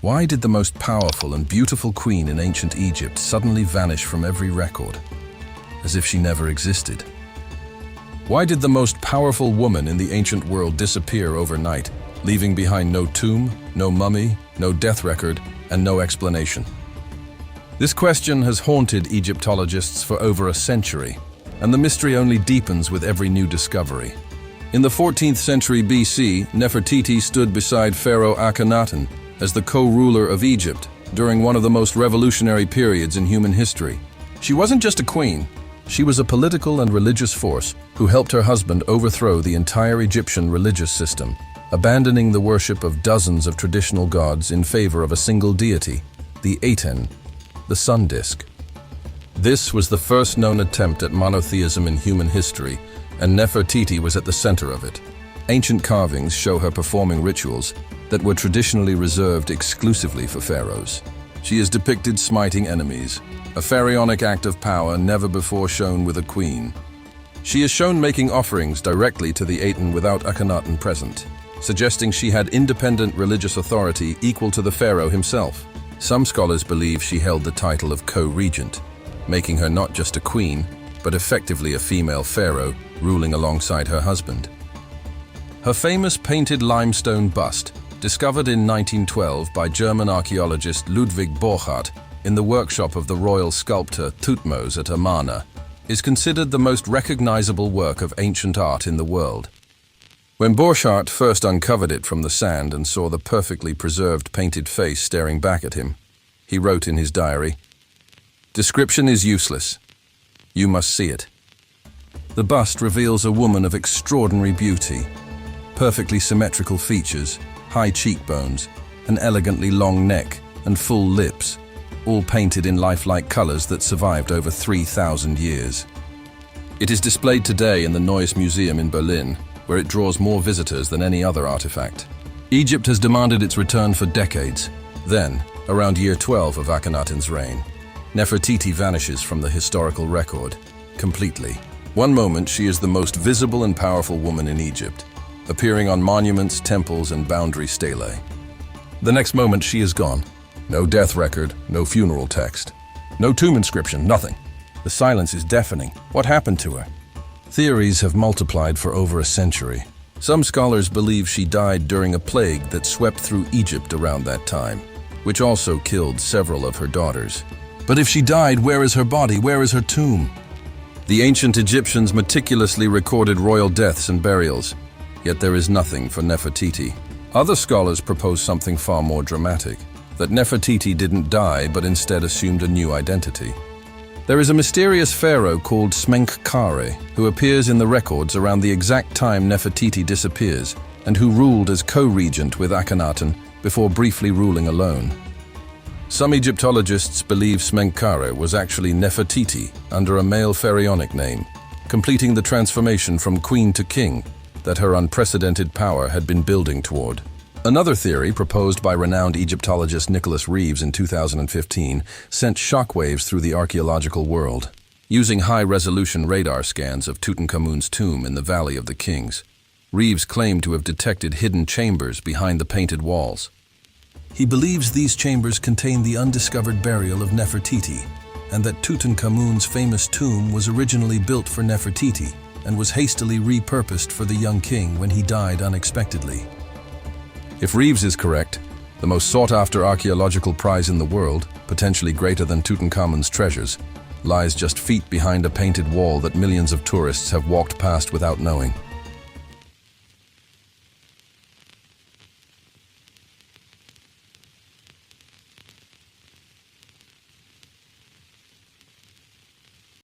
Why did the most powerful and beautiful queen in ancient Egypt suddenly vanish from every record, as if she never existed? Why did the most powerful woman in the ancient world disappear overnight, leaving behind no tomb, no mummy, no death record, and no explanation? This question has haunted Egyptologists for over a century, and the mystery only deepens with every new discovery. In the 14th century BC, Nefertiti stood beside Pharaoh Akhenaten as the co-ruler of Egypt during one of the most revolutionary periods in human history. She wasn't just a queen, she was a political and religious force who helped her husband overthrow the entire Egyptian religious system, abandoning the worship of dozens of traditional gods in favor of a single deity, the Aten, the sun disk. This was the first known attempt at monotheism in human history, and Nefertiti was at the center of it. Ancient carvings show her performing rituals that were traditionally reserved exclusively for pharaohs. She is depicted smiting enemies, a pharaonic act of power never before shown with a queen. She is shown making offerings directly to the Aten without Akhenaten present, suggesting she had independent religious authority equal to the pharaoh himself. Some scholars believe she held the title of co-regent, making her not just a queen, but effectively a female pharaoh ruling alongside her husband. Her famous painted limestone bust, discovered in 1912 by German archaeologist Ludwig Borchardt in the workshop of the royal sculptor Thutmose at Amarna, is considered the most recognizable work of ancient art in the world. When Borchardt first uncovered it from the sand and saw the perfectly preserved painted face staring back at him, he wrote in his diary, "Description is useless. You must see it." The bust reveals a woman of extraordinary beauty, perfectly symmetrical features, high cheekbones, an elegantly long neck, and full lips, all painted in lifelike colors that survived over 3,000 years. It is displayed today in the Neues Museum in Berlin, where it draws more visitors than any other artifact. Egypt has demanded its return for decades. Then, around year 12 of Akhenaten's reign, Nefertiti vanishes from the historical record, completely. One moment she is the most visible and powerful woman in Egypt, appearing on monuments, temples, and boundary stelae. The next moment she is gone. No death record, no funeral text, no tomb inscription, nothing. The silence is deafening. What happened to her? Theories have multiplied for over a century. Some scholars believe she died during a plague that swept through Egypt around that time, which also killed several of her daughters. But if she died, where is her body? Where is her tomb? The ancient Egyptians meticulously recorded royal deaths and burials, yet there is nothing for Nefertiti. Other scholars propose something far more dramatic, that Nefertiti didn't die but instead assumed a new identity. There is a mysterious pharaoh called Smenkhkare who appears in the records around the exact time Nefertiti disappears and who ruled as co-regent with Akhenaten before briefly ruling alone. Some Egyptologists believe Smenkhkare was actually Nefertiti under a male pharaonic name, completing the transformation from queen to king that her unprecedented power had been building toward. Another theory, proposed by renowned Egyptologist Nicholas Reeves in 2015, sent shockwaves through the archaeological world. Using high-resolution radar scans of Tutankhamun's tomb in the Valley of the Kings, Reeves claimed to have detected hidden chambers behind the painted walls. He believes these chambers contain the undiscovered burial of Nefertiti, and that Tutankhamun's famous tomb was originally built for Nefertiti and was hastily repurposed for the young king when he died unexpectedly. If Reeves is correct, the most sought-after archaeological prize in the world, potentially greater than Tutankhamun's treasures, lies just feet behind a painted wall that millions of tourists have walked past without knowing.